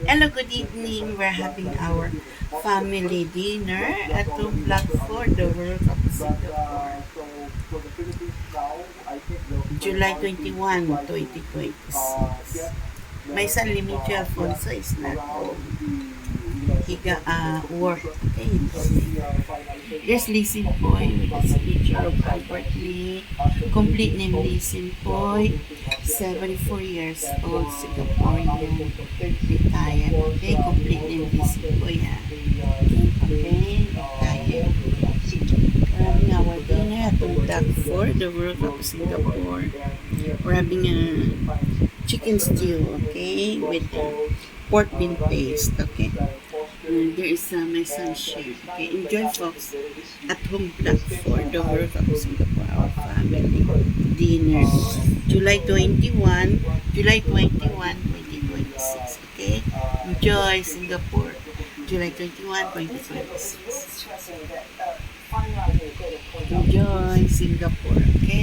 Hello, good evening. We're having our family dinner at the Black for the World Cup Singapore. July 21, 2026. My son Limito Alfonso is not home. He got work. Okay, there's Lee Sin Poy with his picture of Albert Lee. Complete name Lee Sin Poy. 74 years old, Singaporean. Retired. Okay, complete name Lee Sin Poy. Okay, retired. We're having our dinner at the Duck for the World of Singapore. We're having a chicken stew, okay, with pork bean paste, okay. There is my son's share. Okay, enjoy folks at home black for the World of Singapore, our family dinner. July 21, 2026. Okay, enjoy Singapore. July 21, 2026. Enjoy Singapore. Okay.